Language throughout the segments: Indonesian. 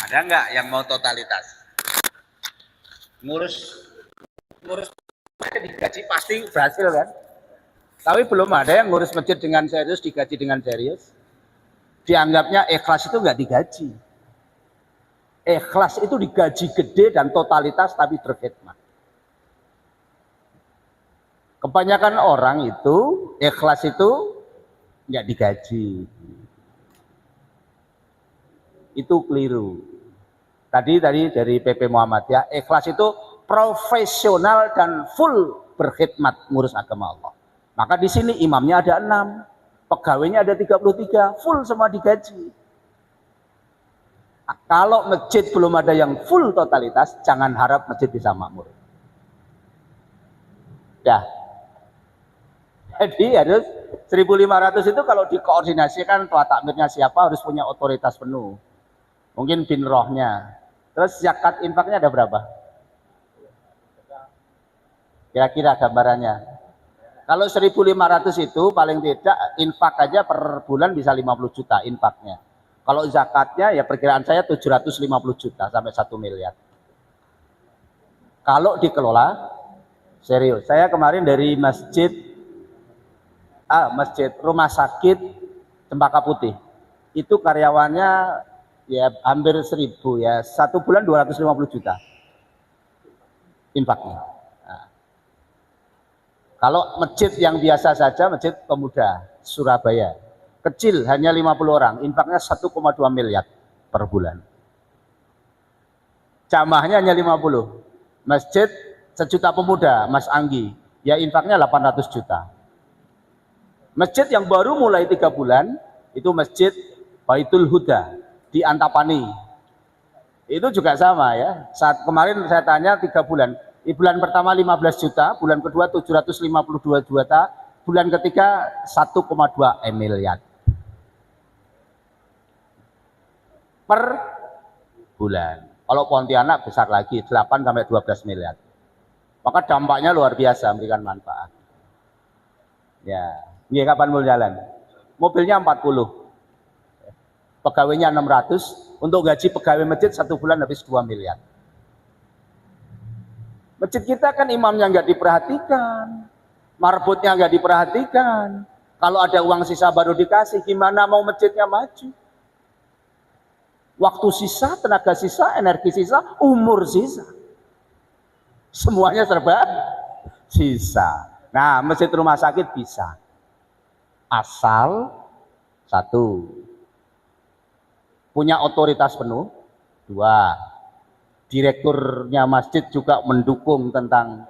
Ada nggak yang mau totalitas? Ngurus digaji pasti berhasil kan? Tapi belum ada yang ngurus masjid dengan serius, digaji dengan serius. Dianggapnya ikhlas itu nggak digaji. Ikhlas itu digaji gede dan totalitas tapi berkhidmat. Kebanyakan orang itu ikhlas itu nggak digaji. Itu keliru. Tadi dari PP Muhammadiyah, ikhlas itu profesional dan full berkhidmat ngurus agama Allah. Maka di sini imamnya ada 6, pegawainya ada 33, full semua digaji. Kalau masjid belum ada yang full totalitas, jangan harap masjid bisa makmur. Ya. Jadi harus 1.500 itu kalau dikoordinasikan tua takmirnya siapa harus punya otoritas penuh. Mungkin bin rohnya. Terus zakat infaknya ada berapa? Kira-kira gambarannya. Kalau 1.500 itu paling tidak infak aja per bulan bisa 50 juta infaknya. Kalau zakatnya ya perkiraan saya 750 juta sampai 1 miliar. Kalau dikelola serius. Saya kemarin dari masjid rumah sakit Cempaka Putih. Itu karyawannya ya hampir 1.000 ya, 1 bulan 250 juta infaknya. Nah, kalau masjid yang biasa saja, masjid Pemuda Surabaya kecil hanya 50 orang, infaknya 1,2 miliar per bulan. Jamaahnya hanya 50. Masjid Sejuta Pemuda Mas Anggi ya infaknya 800 juta. Masjid yang baru mulai 3 bulan itu Masjid Baitul Huda di Antapani. Itu juga sama ya. Saat kemarin saya tanya 3 bulan. Di bulan pertama 15 juta, bulan kedua 752 juta, bulan ketiga 1,2 miliar. Per bulan. Kalau Pontianak besar lagi 8 sampai 12 miliar. Maka dampaknya luar biasa memberikan manfaat. Ya, ini kapan mau jalan? Mobilnya 40. Pegawainya 600, untuk gaji pegawai masjid 1 bulan habis 2 miliar. Masjid kita kan imamnya nggak diperhatikan, marbotnya nggak diperhatikan. Kalau ada uang sisa baru dikasih, gimana mau masjidnya maju? Waktu sisa, tenaga sisa, energi sisa, umur sisa. Semuanya serba sisa. Nah, masjid rumah sakit bisa. Asal 1, punya otoritas penuh. 2, direkturnya masjid juga mendukung tentang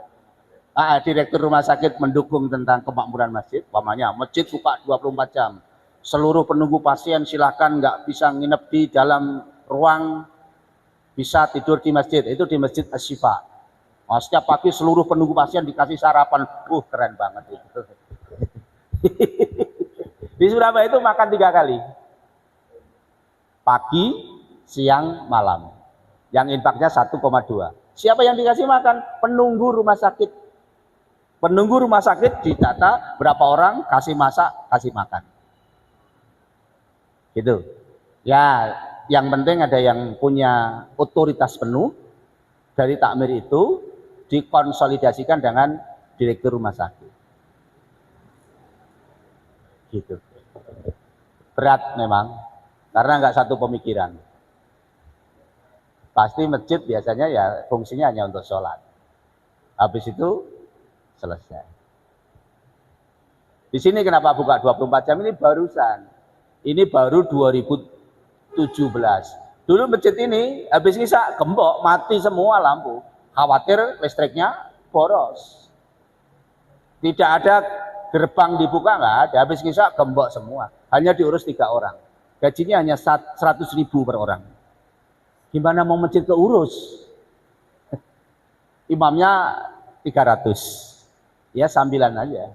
direktur rumah sakit mendukung tentang kemakmuran masjid. Umpamanya masjid buka 24 jam. Seluruh penunggu pasien silahkan, nggak bisa nginep di dalam ruang, bisa tidur di masjid. Itu di Masjid Asy-Syifa. Nah, setiap pagi seluruh penunggu pasien dikasih sarapan. Keren banget itu. Di Surabaya itu makan 3 kali. Pagi, siang, malam. Yang infaknya 1,2. Siapa yang dikasih makan? Penunggu rumah sakit. Penunggu rumah sakit didata berapa orang kasih masak, kasih makan. Gitu. Ya, yang penting ada yang punya otoritas penuh dari takmir itu dikonsolidasikan dengan direktur rumah sakit. Gitu. Berat memang, karena nggak satu pemikiran. Pasti masjid biasanya ya fungsinya hanya untuk sholat. Habis itu selesai. Di sini kenapa buka 24 jam ini barusan. Ini baru 2017. Dulu masjid ini habis isya gembok, mati semua lampu. Khawatir listriknya boros. Tidak ada gerbang dibuka, nggak ada. Habis isya gembok semua. Hanya diurus 3 orang. Gajinya hanya 100.000 per orang. Gimana mau masjid keurus? Imamnya 300. Ya sambilan aja.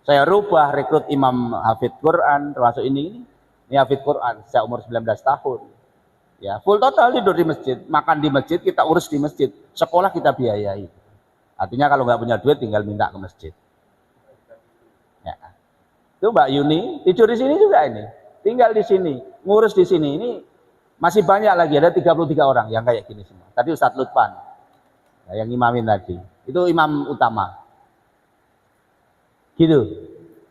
Saya rubah rekrut imam hafid Quran, termasuk ini hafid Quran sejak umur 19 tahun. Ya, full total tidur di masjid, makan di masjid, kita urus di masjid, sekolah kita biayai. Artinya kalau nggak punya duit tinggal minta ke masjid. Itu Mbak Yuni tidur di sini juga ini. Tinggal di sini, ngurus di sini. Ini masih banyak lagi, ada 33 orang yang kayak gini semua. Tadi Ustadz Lutfan, yang imamin tadi. Itu imam utama. Gitu.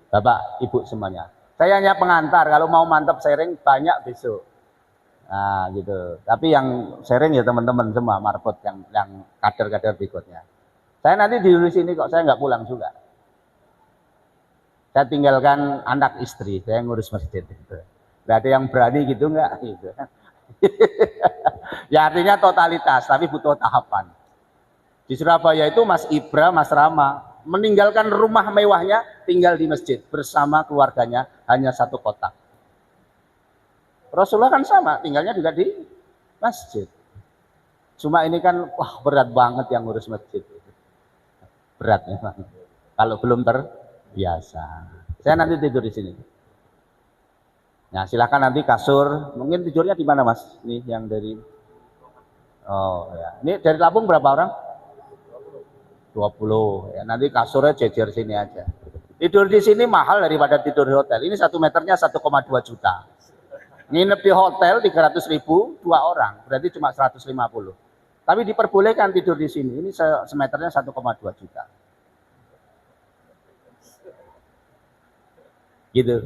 Bapak, Ibu semuanya. Saya hanya pengantar, kalau mau mantap sharing banyak besok. Nah, gitu. Tapi yang sharing ya teman-teman semua, marbot yang kader-kader berikutnya. Saya nanti di sini kok, saya nggak pulang juga. Saya tinggalkan anak istri, saya ngurus masjid itu. Nggak ada yang berani gitu nggak? Gitu. Ya artinya totalitas, tapi butuh tahapan. Di Surabaya itu Mas Ibra, Mas Rama meninggalkan rumah mewahnya, tinggal di masjid bersama keluarganya, hanya satu kotak. Rasulullah kan sama, tinggalnya juga di masjid. Cuma ini kan wah berat banget yang ngurus masjid. Berat memang. Kalau belum terbiasa. Saya nanti tidur di sini. Nah, silakan nanti kasur. Mungkin tidurnya di mana, Mas? Nih yang dari oh ya. Ini dari Lampung berapa orang? 20. Ya, nanti kasurnya jejer sini aja. Tidur di sini mahal daripada tidur di hotel. Ini 1 meternya 1,2 juta. Nginep di hotel 300.000 2 orang, berarti cuma 150. Tapi diperbolehkan tidur di sini. Ini semeternya 1,2 juta. Gitu.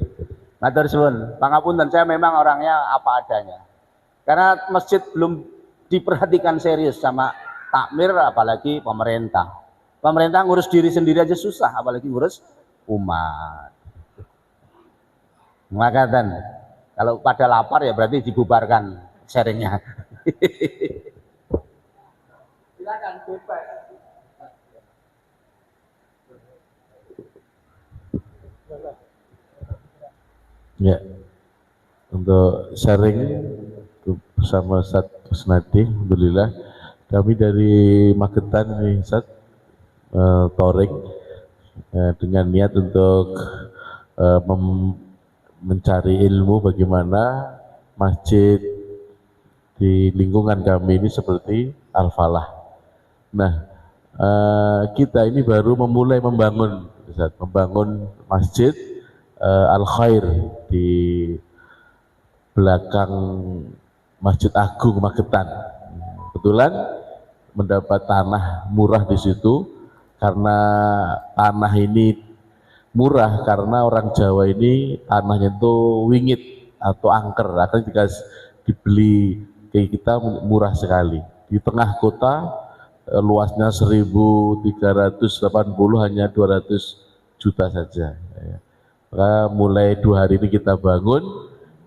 Matur suwun. Pangapunten, saya memang orangnya apa adanya. Karena masjid belum diperhatikan serius sama takmir, apalagi pemerintah. Pemerintah ngurus diri sendiri aja susah, apalagi ngurus umat. Makatan, kalau pada lapar ya berarti dibubarkan sharingnya. Silakan bebas. Ya, untuk sharing bersama Ustaz Kusnadi, alhamdulillah. Kami dari Magetan nih Ustaz, touring dengan niat untuk mencari ilmu bagaimana masjid di lingkungan kami ini seperti Al-Falah. Nah, kita ini baru memulai membangun masjid Al-Khair di belakang Masjid Agung Magetan. Kebetulan mendapat tanah murah di situ karena tanah ini murah karena orang Jawa ini tanahnya itu wingit atau angker, akan dibeli kayak kita murah sekali. Di tengah kota luasnya 1.380 hanya 200 juta saja. Maka mulai 2 hari ini kita bangun.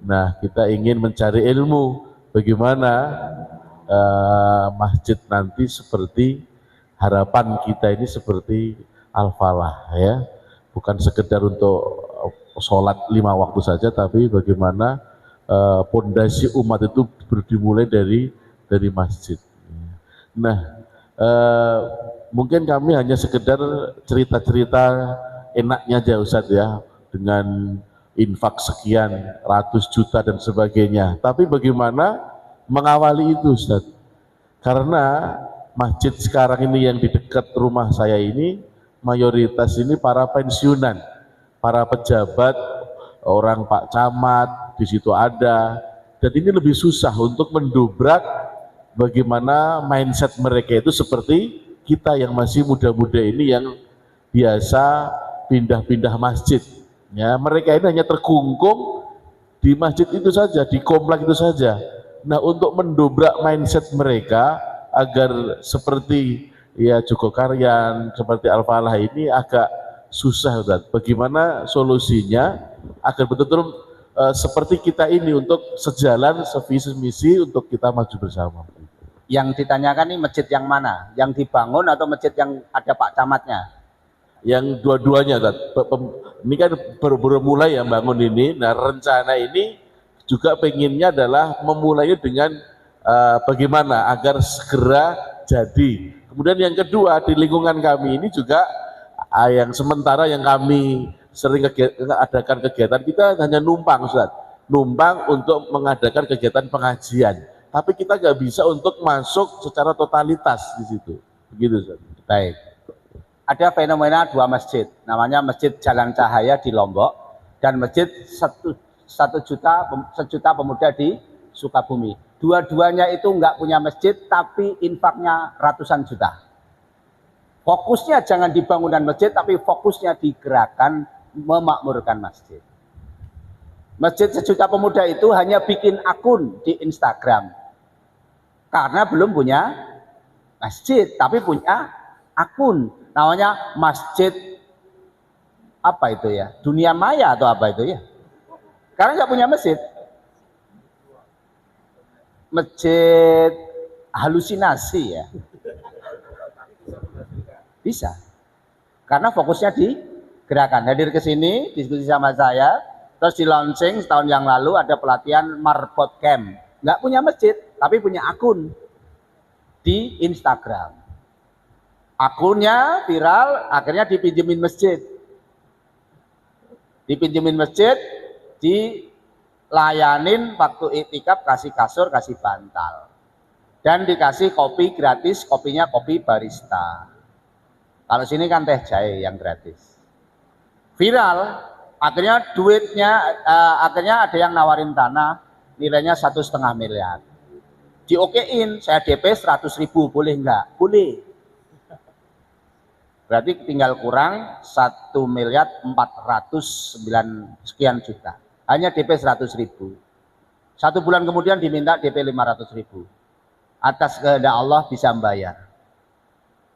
Nah, kita ingin mencari ilmu bagaimana masjid nanti seperti harapan kita ini seperti Al-Falah ya. Bukan sekedar untuk sholat 5 waktu saja, tapi bagaimana pondasi umat itu dimulai dari masjid. Nah, mungkin kami hanya sekedar cerita-cerita enaknya aja Ustadz ya, dengan infak sekian ratus juta dan sebagainya. Tapi bagaimana mengawali itu Ustadz? Karena masjid sekarang ini yang di dekat rumah saya ini mayoritas ini para pensiunan, para pejabat, orang Pak Camat di situ ada, dan ini lebih susah untuk mendobrak bagaimana mindset mereka itu seperti kita yang masih muda-muda ini yang biasa pindah-pindah masjid. Ya, mereka ini hanya terkungkung di masjid itu saja, di komplek itu saja. Nah, untuk mendobrak mindset mereka agar seperti ya Jogokaryan, seperti Al-Falah ini agak susah, Ustaz. Bagaimana solusinya agar betul-betul seperti kita ini untuk sejalan, sevisi misi untuk kita maju bersama. Yang ditanyakan ini masjid yang mana? Yang dibangun atau masjid yang ada Pak Camatnya? Yang dua-duanya, ini kan baru mulai ya bangun ini. Nah, rencana ini juga pengennya adalah memulainya dengan bagaimana agar segera jadi. Kemudian yang kedua di lingkungan kami ini juga yang sementara yang kami sering adakan kegiatan, kita hanya numpang Ustaz, numpang untuk mengadakan kegiatan pengajian. Tapi kita nggak bisa untuk masuk secara totalitas di situ. Begitu Ustaz. Baik. Ada fenomena 2 masjid, namanya Masjid Jalan Cahaya di Lombok dan masjid sejuta pemuda di Sukabumi. Dua-duanya itu nggak punya masjid, tapi infaknya ratusan juta. Fokusnya jangan di bangunan masjid, tapi fokusnya di gerakan memakmurkan masjid. Masjid sejuta pemuda itu hanya bikin akun di Instagram, karena belum punya masjid, tapi punya akun. Namanya masjid apa itu ya? Dunia maya atau apa itu ya? Karena nggak punya masjid. Masjid halusinasi ya. Bisa. Karena fokusnya di gerakan. Hadir ke sini, diskusi sama saya, terus di launching setahun yang lalu ada pelatihan Marbot Camp. Nggak punya masjid, tapi punya akun di Instagram. Akunnya viral, akhirnya dipinjemin masjid. Dipinjemin masjid, dilayanin waktu iktikaf, kasih kasur, kasih bantal. Dan dikasih kopi gratis, kopinya kopi barista. Kalau sini kan teh jahe yang gratis. Viral, akhirnya duitnya, akhirnya ada yang nawarin tanah, nilainya 1,5 miliar. Diokein, saya DP 100.000, boleh enggak? Boleh. Berarti tinggal kurang 1.409 sekian juta. Hanya DP 100.000. 1 bulan kemudian diminta DP 500.000. Atas kehendak Allah bisa membayar.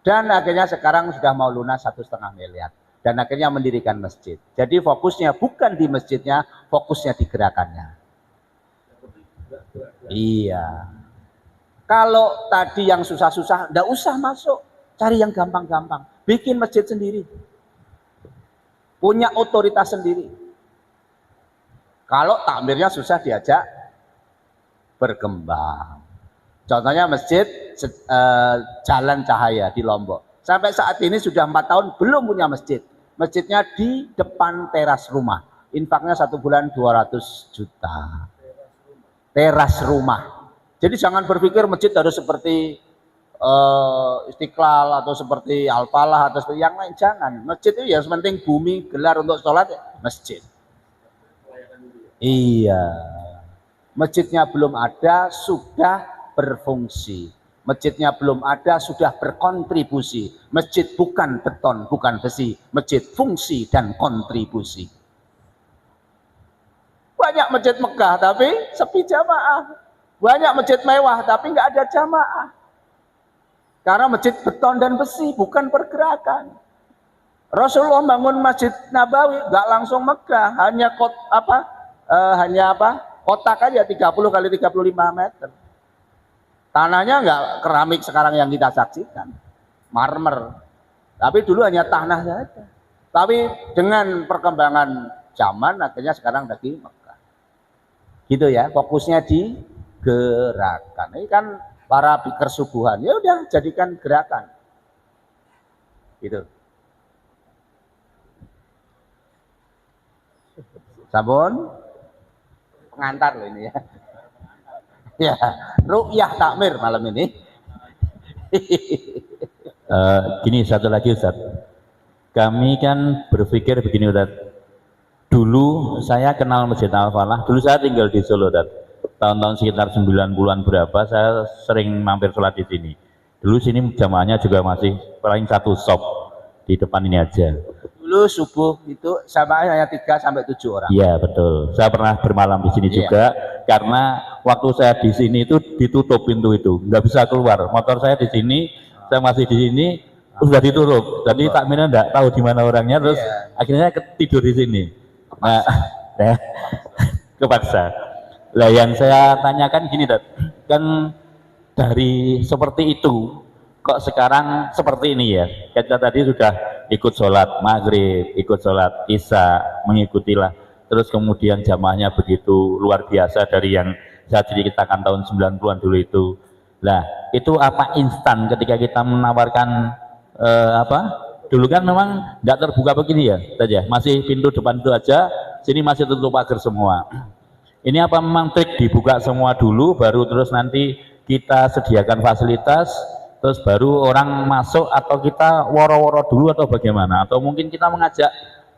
Dan akhirnya sekarang sudah mau lunas 1,5 miliar. Dan akhirnya mendirikan masjid. Jadi fokusnya bukan di masjidnya, fokusnya di gerakannya. Iya. Kalau tadi yang susah-susah, enggak usah masuk. Cari yang gampang-gampang. Bikin masjid sendiri. Punya otoritas sendiri. Kalau takmirnya susah diajak berkembang. Contohnya masjid Jalan Cahaya di Lombok. Sampai saat ini sudah 4 tahun belum punya masjid. Masjidnya di depan teras rumah. Infaknya 1 bulan 200 juta. Teras rumah. Jadi jangan berpikir masjid harus seperti Istiqlal atau seperti Al-Falah atau seperti yang lain. Jangan. Masjid itu ya penting bumi gelar untuk sholat ya. Masjid. Iya. Masjidnya belum ada sudah berfungsi. Masjidnya belum ada sudah berkontribusi. Masjid bukan beton, bukan besi. Masjid fungsi dan kontribusi. Banyak masjid megah tapi sepi jamaah. Banyak masjid mewah tapi nggak ada jamaah. Karena masjid beton dan besi bukan pergerakan. Rasulullah bangun Masjid Nabawi nggak langsung megah, hanya kotak aja 30 kali 35 meter. Tanahnya nggak keramik sekarang yang kita saksikan, marmer. Tapi dulu hanya tanah saja. Tapi dengan perkembangan zaman akhirnya sekarang lagi megah. Gitu ya, fokusnya di gerakan. Ini kan para pikir subuhan, ya udah jadikan gerakan. Gitu. Sampun pengantar loh ini ya. Ya, ru'yah takmir malam ini. Gini satu lagi Ustaz. Kami kan berpikir begini Ustaz. Dulu saya kenal Masjid Al-Falah, dulu saya tinggal di Solo Ustaz. Tahun-tahun sekitar 90-an berapa saya sering mampir sholat di sini. Dulu sini jamaahnya juga masih paling 1 shop di depan ini aja. Dulu subuh itu sama hanya 3 sampai 7 orang. Iya betul. Saya pernah bermalam di sini juga karena waktu saya di sini itu ditutup pintu itu, nggak bisa keluar. Motor saya di sini, saya masih di sini sudah ditutup. Jadi takmirnya nggak tahu di mana orangnya, terus akhirnya tidur di sini. Nah, kepaksa. Lah yang saya tanyakan gini Dad, kan dari seperti itu kok sekarang seperti ini ya. Kita tadi sudah ikut sholat maghrib, ikut sholat isya, mengikutilah. Terus kemudian jamaahnya begitu luar biasa dari yang saya ceritakan tahun 90-an dulu itu. Lah itu apa instan ketika kita menawarkan dulu kan memang nggak terbuka begini ya saja, masih pintu depan itu aja, sini masih tutup pagar semua. Ini apa memang trik dibuka semua dulu baru terus nanti kita sediakan fasilitas terus baru orang masuk, atau kita woro-woro dulu atau bagaimana, atau mungkin kita mengajak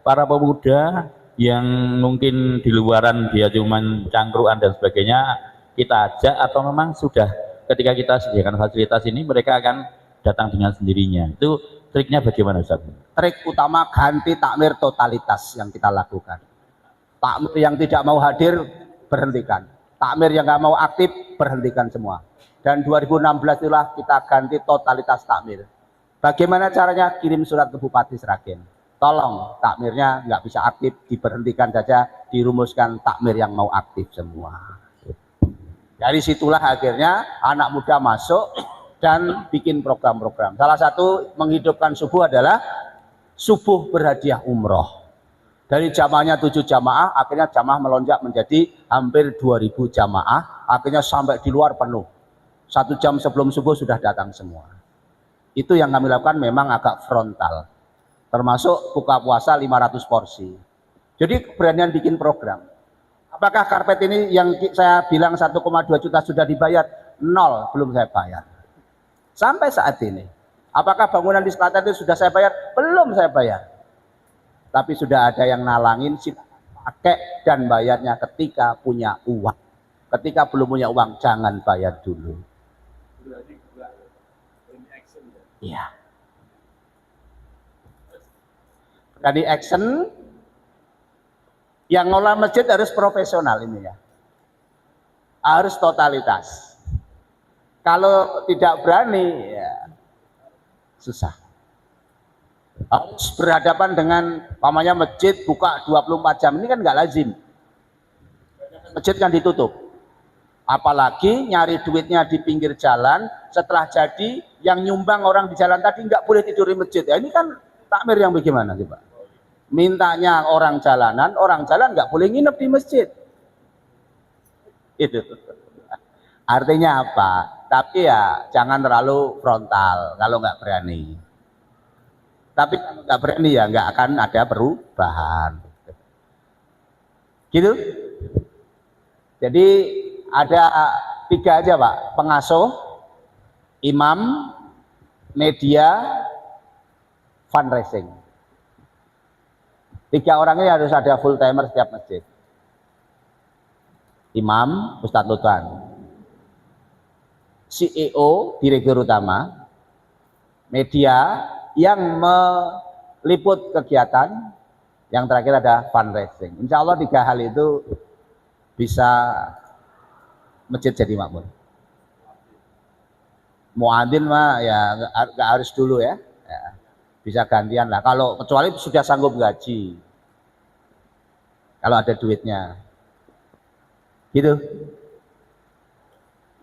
para pemuda yang mungkin di luaran dia cuman cangkruan dan sebagainya kita ajak, atau memang sudah ketika kita sediakan fasilitas ini mereka akan datang dengan sendirinya? Itu triknya bagaimana, Ustaz? Trik utama ganti takmir totalitas yang kita lakukan. Takmir yang tidak mau hadir, berhentikan. Takmir yang nggak mau aktif, berhentikan semua. Dan 2016 itulah kita ganti totalitas takmir. Bagaimana caranya? Kirim surat ke Bupati Sragen. Tolong takmirnya nggak bisa aktif, diberhentikan saja, dirumuskan takmir yang mau aktif semua. Dari situlah akhirnya anak muda masuk dan bikin program-program. Salah satu menghidupkan subuh adalah subuh berhadiah umroh. Dari jamaahnya 7 jamaah, akhirnya jamaah melonjak menjadi hampir 2000 jamaah, akhirnya sampai di luar penuh. 1 jam sebelum subuh sudah datang semua. Itu yang kami lakukan memang agak frontal. Termasuk buka puasa 500 porsi. Jadi keberanian bikin program. Apakah karpet ini yang saya bilang 1,2 juta sudah dibayar? 0, belum saya bayar. Sampai saat ini. Apakah bangunan di selatan itu sudah saya bayar? Belum saya bayar. Tapi sudah ada yang nalangin, pakai dan bayarnya ketika punya uang. Ketika belum punya uang, jangan bayar dulu. Iya. Dari action, yang ngolah masjid harus profesional ini ya. Harus totalitas. Kalau tidak berani, ya susah. Harus berhadapan dengan namanya masjid buka 24 jam, ini kan nggak lazim. Masjid kan ditutup. Apalagi nyari duitnya di pinggir jalan, setelah jadi yang nyumbang orang di jalan tadi nggak boleh tidur di masjid. Ya ini kan takmir yang bagaimana sih Pak? Mintanya orang jalanan, orang jalan nggak boleh nginep di masjid. Itu artinya apa? Tapi ya jangan terlalu frontal kalau nggak berani. Tapi kalau nggak berani ya nggak akan ada perubahan. Gitu. Jadi ada 3 aja Pak: pengasuh, imam, media, fundraising. 3 orang ini harus ada full timer setiap masjid. Imam, Ustadz Lutfan, CEO, direktur utama, media yang meliput kegiatan, yang terakhir ada fundraising. Insya Allah 3 hal itu bisa masjid jadi makmur. Muadzin mah ya nggak harus dulu ya. Bisa gantian lah, kalau kecuali sudah sanggup gaji, kalau ada duitnya gitu.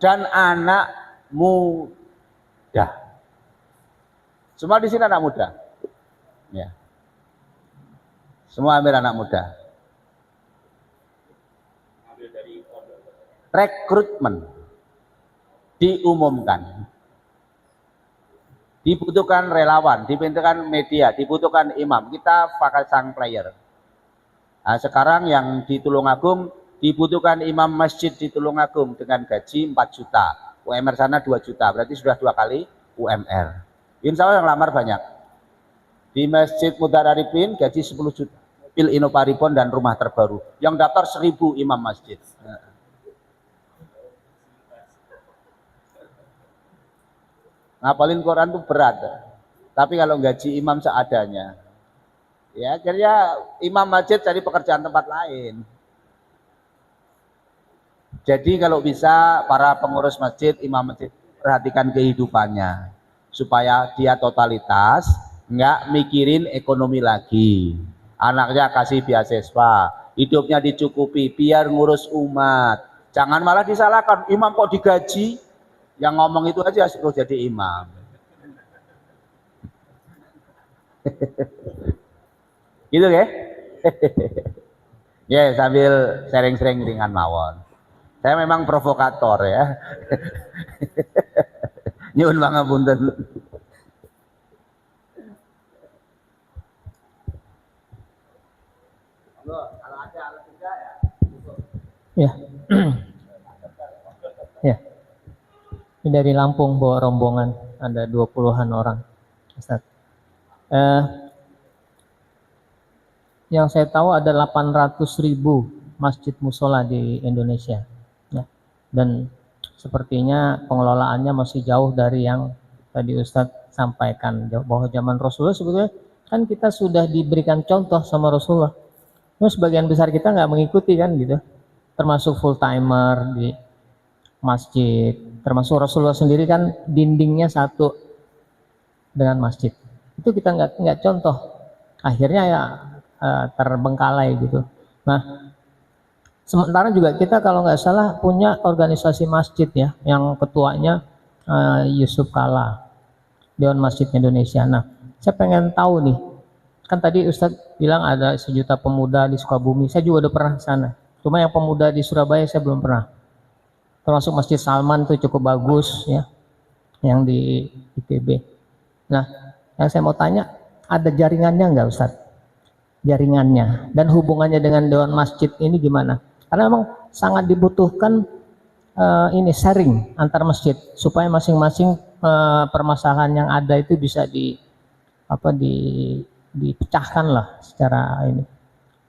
Dan anak muda, semua di sini anak muda ya, semua ambil anak muda. Rekrutmen diumumkan. Dibutuhkan relawan, dibutuhkan media, dibutuhkan imam. Kita pakai sang player. Nah, sekarang yang di Tulungagung dibutuhkan imam masjid di Tulungagung dengan gaji 4 juta. UMR sana 2 juta, berarti sudah 2 kali UMR. Insya Allah yang lamar banyak. Di Masjid Mudararifin gaji 10 juta. Mobil Inoparibon dan rumah terbaru. Yang daftar 1000 imam masjid. Ngapalin Quran itu berat, tapi kalau gaji imam seadanya, ya akhirnya imam masjid cari pekerjaan tempat lain. Jadi kalau bisa para pengurus masjid, imam masjid, perhatikan kehidupannya supaya dia totalitas, nggak mikirin ekonomi lagi. Anaknya kasih beasiswa, hidupnya dicukupi, biar ngurus umat. Jangan malah disalahkan, imam kok digaji. Yang ngomong itu aja suruh jadi imam. Gitu ya? Ya sambil sering-sering ringan mawon. Saya memang provokator ya. Nyuwun pangapunten. Kalau ada alat juga ya. Ya. Ya. Ini dari Lampung bawa rombongan, ada 20-an orang, Ustaz. yang saya tahu ada 800.000 masjid musola di Indonesia. Ya. Dan sepertinya pengelolaannya masih jauh dari yang tadi Ustadz sampaikan, bahwa zaman Rasulullah sebetulnya kan kita sudah diberikan contoh sama Rasulullah. Terus sebagian besar kita nggak mengikuti kan gitu, termasuk full timer di masjid, termasuk Rasulullah sendiri kan dindingnya satu dengan masjid. Itu kita nggak contoh, akhirnya ya terbengkalai gitu. Nah, sementara juga kita kalau nggak salah punya organisasi masjid ya, yang ketuanya Yusuf Kala, Dewan Masjid Indonesia. Nah, saya pengen tahu nih, kan tadi Ustadz bilang ada 1 juta pemuda di Sukabumi, saya juga udah pernah ke sana. Cuma yang pemuda di Surabaya saya belum pernah. Termasuk Masjid Salman itu cukup bagus ya, yang di ITB. Nah, yang saya mau tanya, ada jaringannya nggak Ustadz? Jaringannya dan hubungannya dengan Dewan Masjid ini gimana? Karena memang sangat dibutuhkan ini sharing antar masjid supaya masing-masing permasalahan yang ada itu bisa dipecahkan lah secara ini.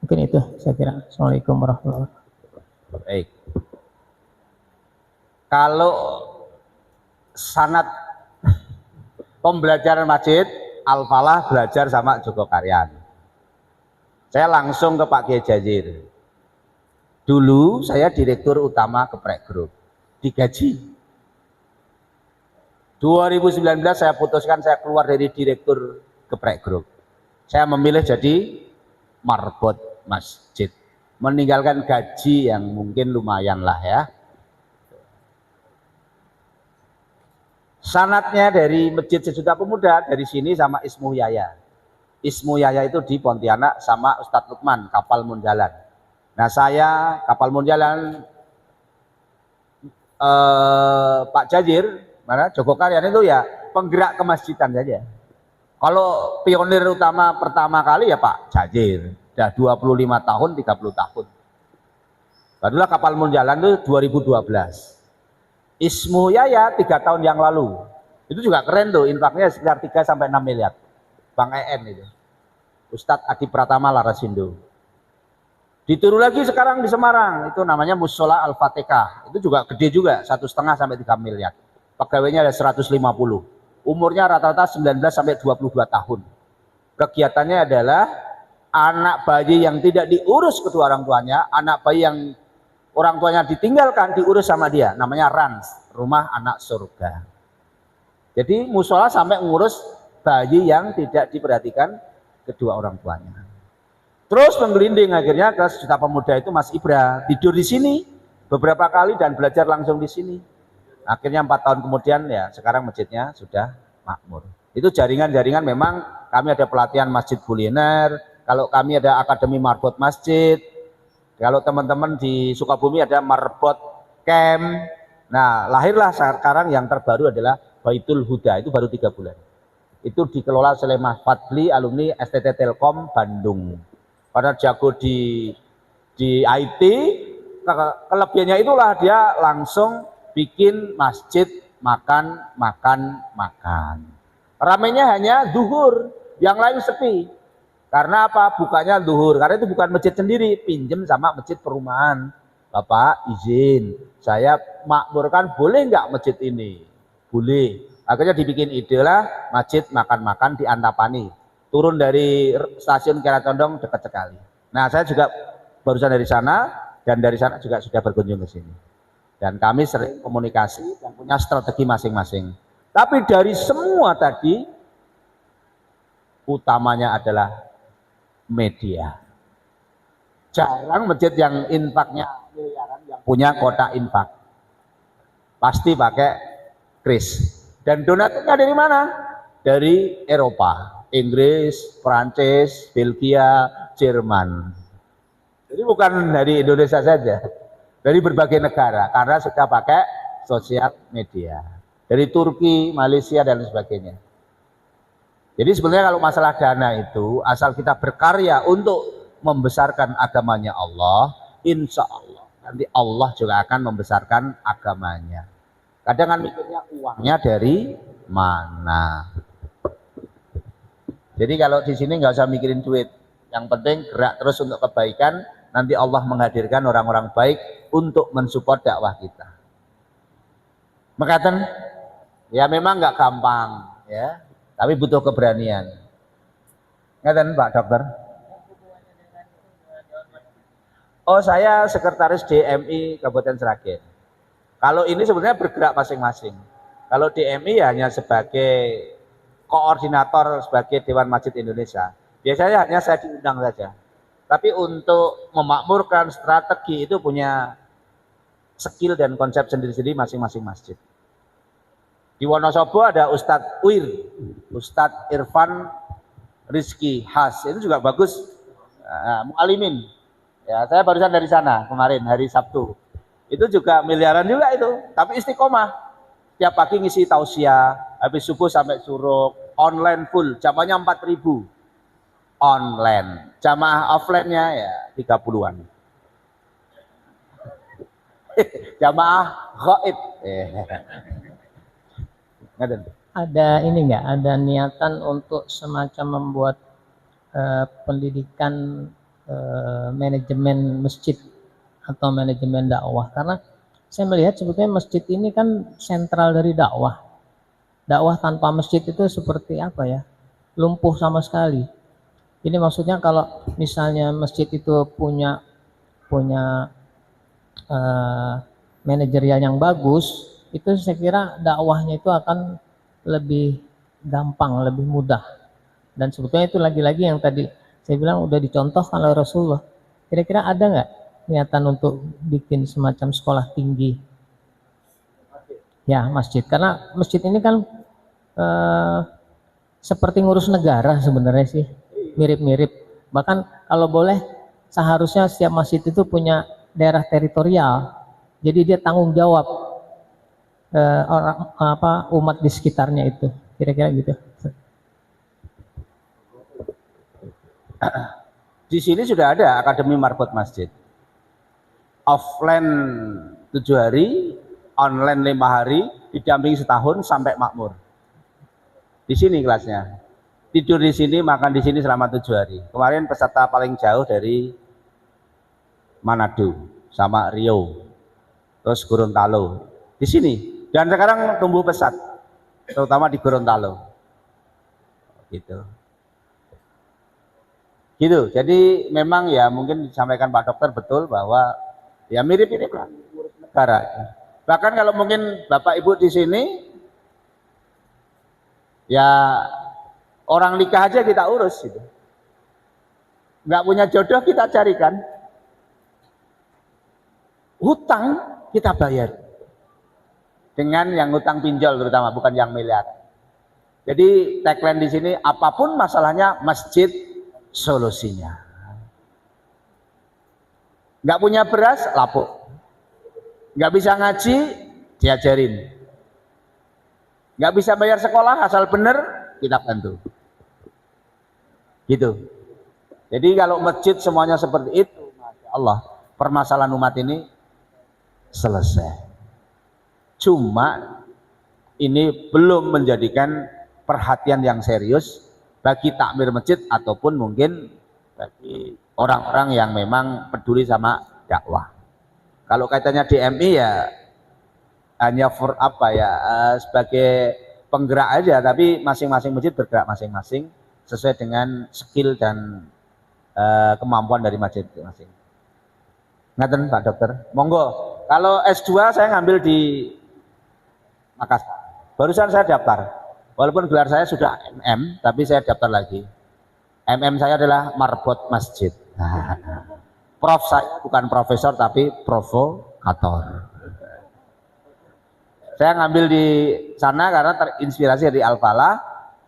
Mungkin itu saya kira. Assalamualaikum warahmatullahi wabarakatuh. Baik. Kalau sanad pembelajaran masjid, Al-Falah belajar sama Joko Karyan. Saya langsung ke Pak Kiai Jazir. Dulu saya direktur utama Geprek Group, digaji. 2019 saya putuskan saya keluar dari direktur Geprek Group. Saya memilih jadi marbot masjid, meninggalkan gaji yang mungkin lumayan lah ya. Sanatnya dari Masjid 1 Juta Pemuda dari sini sama Ismu Yaya. Ismu Yaya itu di Pontianak sama Ustadz Lukman Kapal Munjalan. Nah saya Kapal Munjalan Pak Jazir, mana Joko Karyan itu ya penggerak kemasjidan saja. Kalau pionir utama pertama kali ya Pak Jazir, udah 25 tahun, 30 tahun. Barulah Kapal Munjalan itu 2012. Ismu Yaya 3 tahun yang lalu. Itu juga keren tuh, infaknya sekitar 3 sampai 6 miliar. Bang EN itu. Ustadz Adi Pratama Larasindo. Ditiru lagi sekarang di Semarang, itu namanya Musola Al-Fatihah. Itu juga gede juga, 1,5 sampai 3 miliar. Pegawainya ada 150. Umurnya rata-rata 19 sampai 22 tahun. Kegiatannya adalah anak bayi yang tidak diurus kedua orang tuanya, anak bayi yang orang tuanya ditinggalkan diurus sama dia, namanya RANS, Rumah Anak Surga. Jadi musola sampai ngurus bayi yang tidak diperhatikan kedua orang tuanya. Terus menggelinding akhirnya ke 1 Juta Pemuda itu Mas Ibra tidur di sini beberapa kali dan belajar langsung di sini. Akhirnya 4 tahun kemudian ya sekarang masjidnya sudah makmur. Itu jaringan-jaringan, memang kami ada pelatihan masjid kuliner, kalau kami ada akademi marbot masjid. Kalau teman-teman di Sukabumi ada marbot camp. Nah, lahirlah sekarang yang terbaru adalah Baitul Huda, itu baru 3 bulan. Itu dikelola oleh Mas Fadli, alumni STT Telkom Bandung. Karena jago di IT, kelebihannya itulah dia langsung bikin masjid makan. Ramainya hanya zuhur, yang lain sepi. Karena apa? Bukanya zuhur. Karena itu bukan masjid sendiri, pinjem sama masjid perumahan. Bapak izin, saya makmurkan, boleh nggak masjid ini? Boleh. Akhirnya dibikin ide lah masjid makan di Antapani. Turun dari stasiun Kiara Condong dekat sekali. Nah saya juga barusan dari sana, dan dari sana juga sudah berkunjung ke sini. Dan kami sering komunikasi dan punya strategi masing-masing. Tapi dari semua tadi, utamanya adalah media. Jarang masjid yang infaknya miliaran yang punya kotak infak. Pasti pakai kris. Dan donaturnya dari mana? Dari Eropa, Inggris, Prancis, Belgia, Jerman. Jadi bukan dari Indonesia saja, dari berbagai negara, karena sudah pakai sosial media. Dari Turki, Malaysia dan sebagainya. Jadi sebenarnya kalau masalah dana itu, asal kita berkarya untuk membesarkan agamanya Allah, insya Allah nanti Allah juga akan membesarkan agamanya. Kadang kan mikirnya uangnya dari mana. Jadi kalau di sini nggak usah mikirin duit, Yang penting gerak terus untuk kebaikan, nanti Allah menghadirkan orang-orang baik untuk mensupport dakwah kita. Mekaten, ya memang nggak gampang, ya, tapi butuh keberanian. Ngeten Pak Dokter. Oh, saya sekretaris DMI Kabupaten Sragen. Kalau ini sebenarnya bergerak masing-masing. Kalau DMI hanya sebagai koordinator sebagai Dewan Masjid Indonesia. Biasanya hanya saya diundang saja. Tapi untuk memakmurkan strategi itu punya skill dan konsep sendiri-sendiri masing-masing masjid. Di Wonosobo ada Ustadz Uir, Ustadz Irfan Rizky Has, itu juga bagus. Mu'alimin. Ya, saya barusan dari sana kemarin hari Sabtu. Itu juga miliaran juga itu, tapi istiqomah. Tiap pagi ngisi tausiah, habis subuh sampai suruh, online full, jamaahnya 4.000. Online. Jamaah offline-nya ya 30-an. Jamaah gaib. Ada ini enggak? Ada niatan untuk semacam membuat pendidikan manajemen masjid atau manajemen dakwah, karena saya melihat sebetulnya masjid ini kan sentral dari dakwah. Dakwah tanpa masjid itu seperti apa ya? Lumpuh sama sekali. Ini maksudnya kalau misalnya masjid itu punya manajerial yang bagus, itu saya kira dakwahnya itu akan lebih gampang, lebih mudah. Dan sebetulnya itu lagi-lagi yang tadi saya bilang udah dicontohkan oleh Rasulullah. Kira-kira ada nggak niatan untuk bikin semacam sekolah tinggi? Ya, masjid. Karena masjid ini kan seperti ngurus negara sebenarnya sih. Mirip-mirip. Bahkan kalau boleh seharusnya setiap masjid itu punya daerah teritorial. Jadi dia tanggung jawab umat di sekitarnya itu. Kira-kira gitu. Di sini sudah ada Akademi Marbot Masjid. Offline 7 hari, online 5 hari, didampingi setahun sampai makmur. Di sini kelasnya. Tidur di sini, makan di sini selama 7 hari. Kemarin peserta paling jauh dari Manado sama Rio, terus Gorontalo. Di sini. Dan sekarang tumbuh pesat, terutama di Gorontalo. Gitu. Gitu. Jadi memang ya mungkin disampaikan Pak Dokter betul bahwa ya mirip-mirip lah ngurus negara. Bahkan kalau mungkin Bapak Ibu di sini ya orang nikah aja kita urus gitu. Nggak punya jodoh kita carikan. Hutang kita bayar. Dengan yang hutang pinjol terutama, bukan yang miliar. Jadi tagline di sini apapun masalahnya masjid solusinya. Nggak punya beras, lapuk. Nggak bisa ngaji, diajarin. Nggak bisa bayar sekolah, asal bener, kita bantu. Gitu. Jadi kalau masjid semuanya seperti itu, Masya Allah, permasalahan umat ini selesai. Cuma ini belum menjadikan perhatian yang serius bagi takmir masjid ataupun mungkin bagi orang-orang yang memang peduli sama dakwah. Kalau kaitannya DMI ya hanya for apa ya sebagai penggerak aja, tapi masing-masing masjid bergerak masing-masing sesuai dengan skill dan kemampuan dari masjid masing-masing. Ngaten Pak Dokter, monggo. Kalau S2 saya ngambil di Makassar. Barusan saya daftar. Walaupun gelar saya sudah MM, tapi saya daftar lagi. MM saya adalah Marbot Masjid. Prof saya bukan profesor tapi provokator. Saya ngambil di sana karena terinspirasi dari Al-Falah.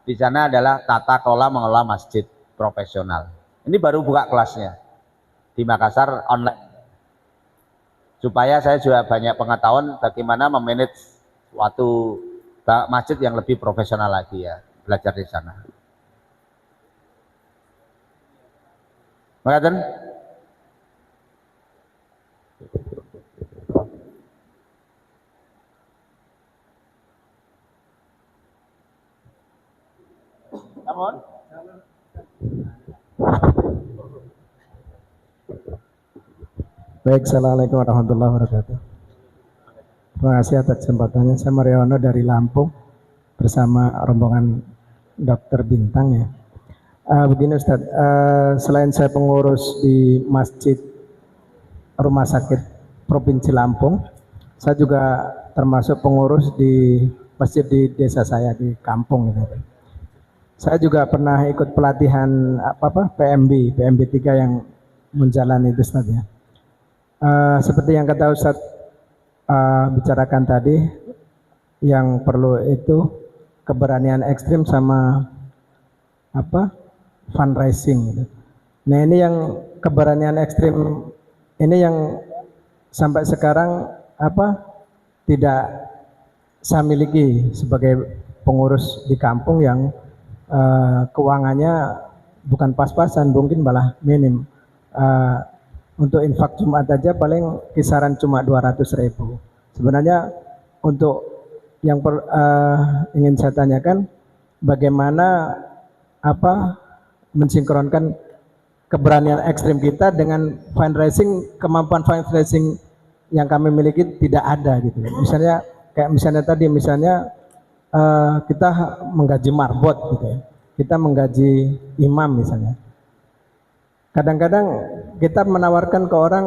Di sana adalah tata kelola mengelola masjid profesional. Ini baru buka kelasnya di Makassar online. Supaya saya juga banyak pengetahuan bagaimana memanage suatu masjid yang lebih profesional lagi ya, belajar di sana. Makaten? Namun? Baik, Assalamualaikum warahmatullahi wabarakatuh. Terima kasih atas kesempatannya. Saya Mariono dari Lampung bersama rombongan Dokter Bintang ya. Begini Ustadz, selain saya pengurus di Masjid Rumah Sakit Provinsi Lampung, saya juga termasuk pengurus di masjid di desa saya di kampung gitu. Saya juga pernah ikut pelatihan PMB 3 yang menjalani itu Ustadz ya. Seperti yang kata Ustadz bicarakan tadi, yang perlu itu keberanian ekstrim sama fundraising gitu. Nah ini yang keberanian ekstrim ini yang sampai sekarang tidak saya miliki sebagai pengurus di kampung yang keuangannya bukan pas-pasan, mungkin malah minim. Untuk infak Jumat aja paling kisaran cuma 200.000. Sebenarnya untuk yang ingin saya tanyakan, bagaimana mensinkronkan keberanian ekstrim kita dengan fundraising, kemampuan fundraising yang kami miliki tidak ada gitu. Misalnya tadi kita menggaji marbot gitu ya. Kita menggaji imam misalnya. Kadang-kadang kita menawarkan ke orang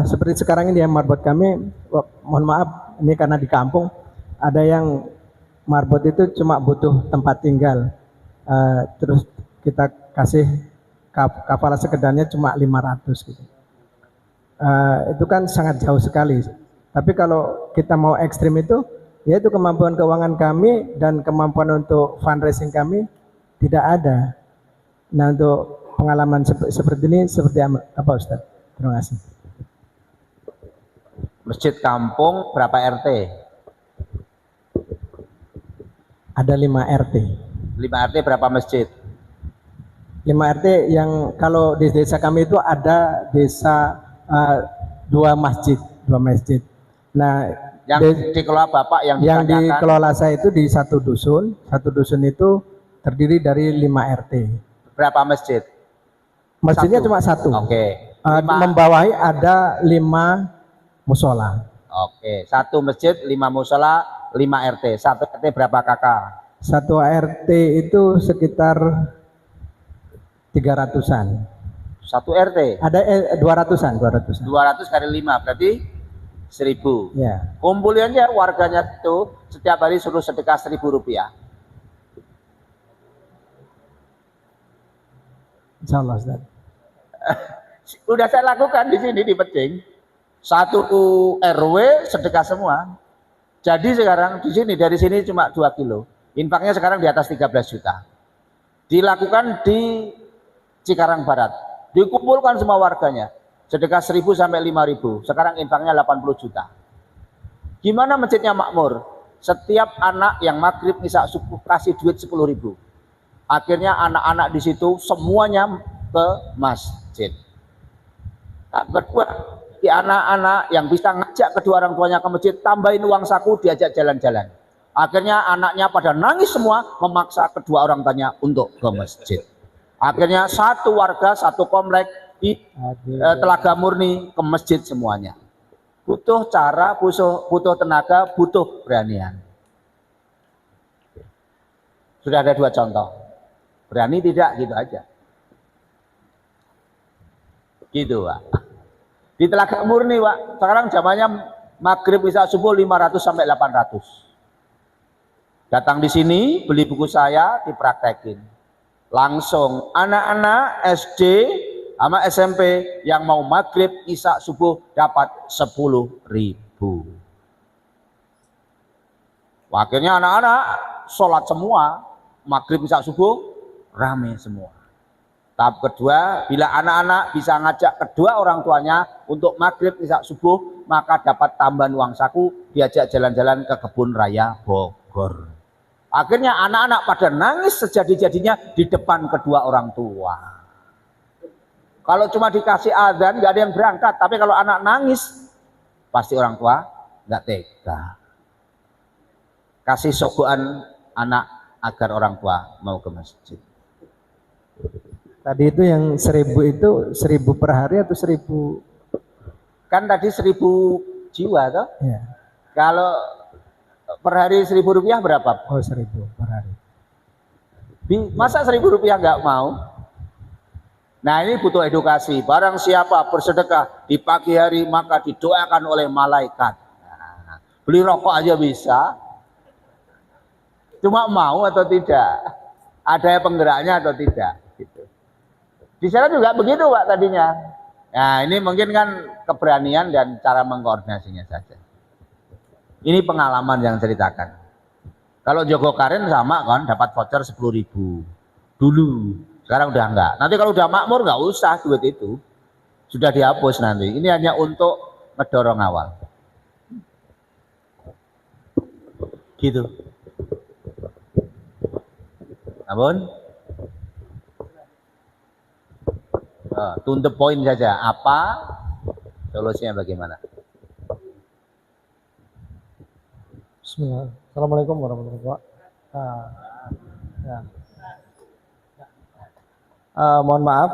seperti sekarang ini ya, marbot kami, mohon maaf ini karena di kampung ada yang marbot itu cuma butuh tempat tinggal, terus kita kasih kafala sekedarnya cuma 500 gitu. Itu kan sangat jauh sekali. Tapi kalau kita mau ekstrim itu, yaitu kemampuan keuangan kami dan kemampuan untuk fundraising kami tidak ada. Nah untuk pengalaman seperti ini seperti apa Ustaz? Terima kasih. Masjid kampung berapa RT? Ada 5 RT. 5 RT berapa masjid? 5 RT yang kalau di desa kami itu ada desa 2 masjid. Nah, yang dikelola Bapak yang dikelola saya itu di satu dusun. Satu dusun itu terdiri dari 5 RT. Berapa masjid? Masjidnya cuma satu. Oke. Membawahi ada 5 musola. Oke. Satu masjid, 5 musola, 5 RT. Satu RT berapa kakak? Satu RT itu sekitar 300-an. Satu RT? Ada 200-an. 200 kali 5 berarti 1000. Ya. Kumpulannya warganya itu setiap hari suruh sedekah Rp1.000. Insya Allah Ustaz. Udah saya lakukan di sini di Pecing. Satu RW sedekah semua. Jadi sekarang di sini dari sini cuma 2 kilo. Infaknya sekarang di atas 13 juta. Dilakukan di Cikarang Barat. Dikumpulkan semua warganya. Sedekah 1.000 sampai 5.000. Sekarang infaknya 80 juta. Gimana masjidnya makmur? Setiap anak yang maghrib isya subuh kasih duit 10.000. Akhirnya anak-anak di situ semuanya ke masjid. Nah, kedua, di anak-anak yang bisa ngajak kedua orang tuanya ke masjid, tambahin uang saku, diajak jalan-jalan. Akhirnya anaknya pada nangis semua, memaksa kedua orang tuanya untuk ke masjid. Akhirnya satu warga, satu komplek di Telaga Murni ke masjid semuanya. Butuh cara, butuh tenaga, butuh beranian. Sudah ada 2 contoh. Berani tidak, gitu aja. Gitu Pak. Di Telaga Murni Pak, sekarang zamannya maghrib isya subuh 500 sampai 800. Datang di sini, beli buku saya, dipraktekin. Langsung anak-anak SD sama SMP yang mau maghrib isya subuh dapat 10.000. Akhirnya anak-anak sholat semua, maghrib isya subuh rame semua. Tahap kedua, bila anak-anak bisa ngajak kedua orang tuanya untuk maghrib isya subuh, maka dapat tambahan uang saku, diajak jalan-jalan ke kebun raya Bogor. Akhirnya anak-anak pada nangis sejadi-jadinya di depan kedua orang tua. Kalau cuma dikasih adzan nggak ada yang berangkat, tapi kalau anak nangis pasti orang tua nggak tega. Kasih sogokan anak agar orang tua mau ke masjid. Tadi itu yang 1.000 itu 1.000 per hari atau 1.000 Kan tadi 1.000 jiwa toh. Ya. Kalau per hari 1.000 rupiah berapa? Oh 1.000 per hari. Masa 1.000 rupiah nggak mau? Nah ini butuh edukasi. Barang siapa bersedekah di pagi hari maka didoakan oleh malaikat. Nah, beli rokok aja bisa. Cuma mau atau tidak? Ada penggeraknya atau tidak? Gitu. Di sana juga begitu Pak tadinya. Nah ini mungkin kan keberanian dan cara mengkoordinasinya saja. Ini pengalaman yang ceritakan. Kalau Joko Karin sama kan dapat voucher 10.000 dulu. Sekarang udah enggak. Nanti kalau udah makmur nggak usah duit itu. Sudah dihapus nanti. Ini hanya untuk ngedorong awal. Gitu. Namun to the point saja. Apa solusinya bagaimana? Bismillah. Assalamualaikum warahmatullahi wabarakatuh. Ya. Mohon maaf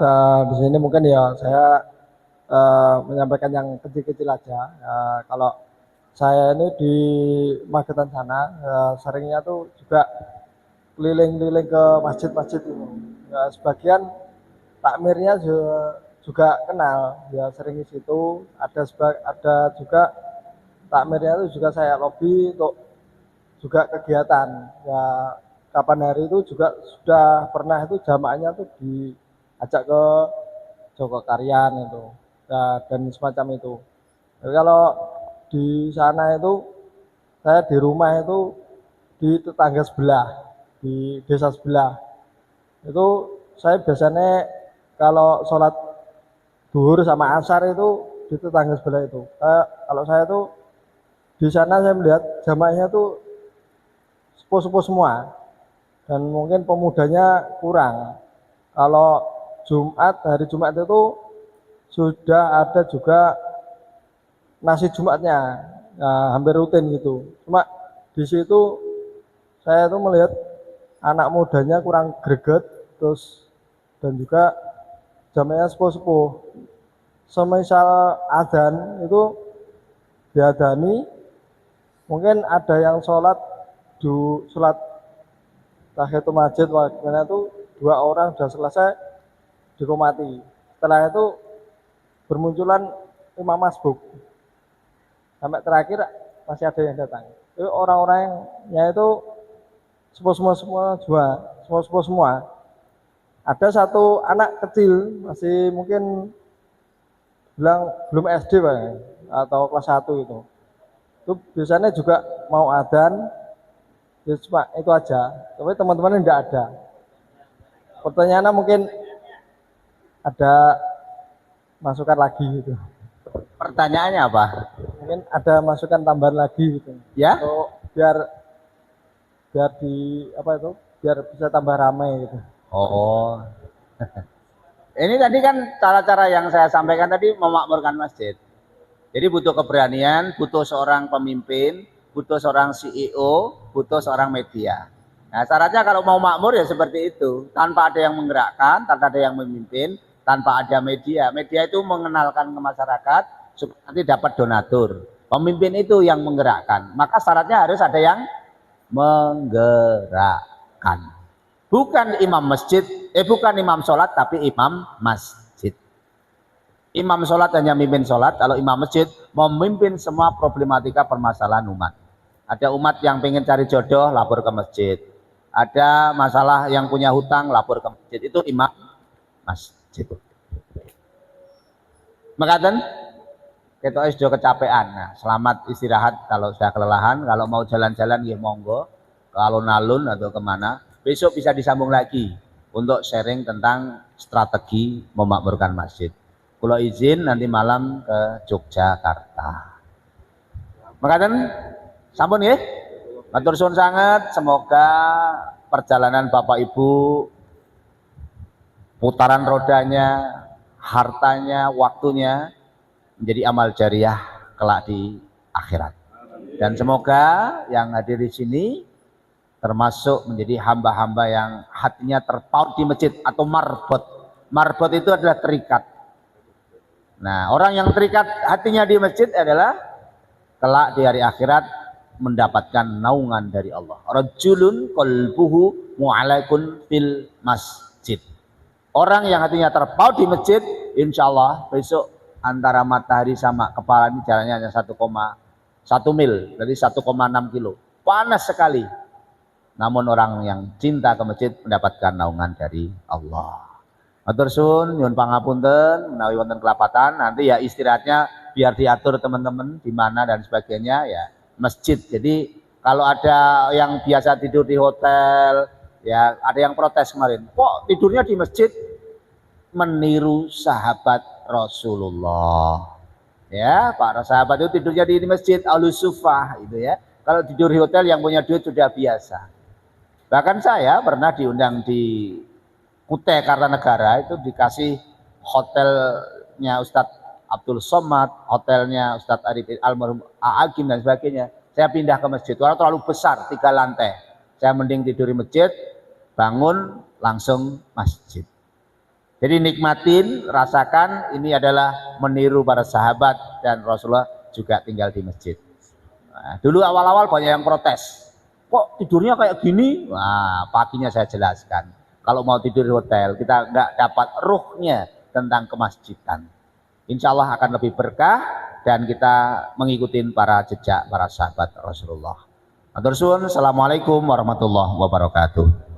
di sini mungkin ya saya menyampaikan yang kecil-kecil aja. Kalau saya ini di Magetan sana seringnya tuh juga keliling-keliling ke masjid-masjid itu. Ya, sebagian takmirnya juga kenal, ya sering di situ. Ada juga takmirnya itu juga saya lobby untuk juga kegiatan. Ya kapan hari itu juga sudah pernah itu jamaahnya tuh diajak ke Joko Karyan itu dan semacam itu. Jadi kalau di sana itu saya di rumah itu di tetangga sebelah, di desa sebelah itu saya biasanya kalau sholat duhur sama asar itu di tetangga sebelah itu. Kalau saya tuh di sana saya melihat jamaahnya tuh sepuh-sepuh semua. Dan mungkin pemudanya kurang. Kalau hari Jumat itu sudah ada juga nasi Jumatnya, nah, hampir rutin gitu. Cuma di situ saya tuh melihat anak mudanya kurang greget, terus dan juga jamaahnya sepuh-sepuh. Semisal adzan itu diadani, mungkin ada yang sholat tahiyatul masjid waktunya itu 2 orang sudah selesai dikomati. Setelah itu bermunculan imam masbuk. Sampai terakhir masih ada yang datang. Itu orang-orangnya itu semua semua. Ada satu anak kecil masih mungkin belum SD Pak, atau kelas 1 itu. Itu biasanya juga mau adzan. Ya cuma itu aja, tapi teman-teman tidak ada. Pertanyaannya mungkin ada masukan lagi gitu. Pertanyaannya apa? Mungkin ada masukan tambahan lagi gitu. Ya? So, biar biar bisa tambah ramai gitu. Oh. Ini tadi kan cara-cara yang saya sampaikan tadi memakmurkan masjid. Jadi butuh keberanian, butuh seorang pemimpin, butuh seorang CEO, butuh seorang media. Nah, syaratnya kalau mau makmur ya seperti itu, tanpa ada yang menggerakkan, tanpa ada yang memimpin, tanpa ada media. Media itu mengenalkan ke masyarakat supaya nanti dapat donatur. Pemimpin itu yang menggerakkan. Maka syaratnya harus ada yang menggerakkan. Bukan imam masjid, bukan imam sholat, tapi imam masjid. Imam sholat hanya memimpin sholat, kalau imam masjid memimpin semua problematika permasalahan umat. Ada umat yang pengen cari jodoh, lapor ke masjid. Ada masalah yang punya hutang, lapor ke masjid. Itu imam masjid. Makaten, kita sudah kecapean. Nah, selamat istirahat kalau sudah kelelahan. Kalau mau jalan-jalan, ya monggo. Ke alun-alun atau kemana. Besok bisa disambung lagi untuk sharing tentang strategi memakmurkan masjid. Kalau izin nanti malam ke Yogyakarta. Makaten, sampun ya, matur suwun sangat. Semoga perjalanan Bapak Ibu, putaran rodanya, hartanya, waktunya menjadi amal jariah kelak di akhirat. Dan semoga yang hadir di sini termasuk menjadi hamba-hamba yang hatinya terpaut di masjid atau marbot. Marbot itu adalah terikat. Nah, orang yang terikat hatinya di masjid adalah kelak di hari akhirat mendapatkan naungan dari Allah. Rajulun qalbuhu mu'allaqun fil masjid. Orang yang hatinya terpaut di masjid, insya Allah besok antara matahari sama kepala ini jalannya hanya 1,1 mil, jadi 1,6 kilo. Panas sekali. Namun orang yang cinta ke masjid mendapatkan naungan dari Allah. Matur suwun, nyuwun pangapunten, menawi wonten kelapatan, nanti ya istirahatnya biar diatur teman-teman di mana dan sebagainya ya masjid. Jadi kalau ada yang biasa tidur di hotel, ya ada yang protes kemarin, kok tidurnya di masjid? Meniru sahabat Rasulullah. Ya, para sahabat itu tidurnya di masjid Al-Sufah itu ya. Kalau tidur di hotel yang punya duit sudah biasa. Bahkan saya pernah diundang di Kutai Kartanegara, itu dikasih hotelnya Ustadz Abdul Somad, hotelnya Ustadz Arif Almarhum A'agim dan sebagainya. Saya pindah ke masjid, karena terlalu besar, 3 lantai. Saya mending tidur di masjid, bangun langsung masjid. Jadi nikmatin, rasakan, ini adalah meniru para sahabat dan Rasulullah juga tinggal di masjid. Nah, dulu awal-awal banyak yang protes, kok tidurnya kayak gini? Nah, paginya saya jelaskan, kalau mau tidur di hotel kita nggak dapat ruhnya tentang kemasjidan. Insya Allah akan lebih berkah dan kita mengikuti para jejak para sahabat Rasulullah. Matur suwun, assalamualaikum warahmatullahi wabarakatuh.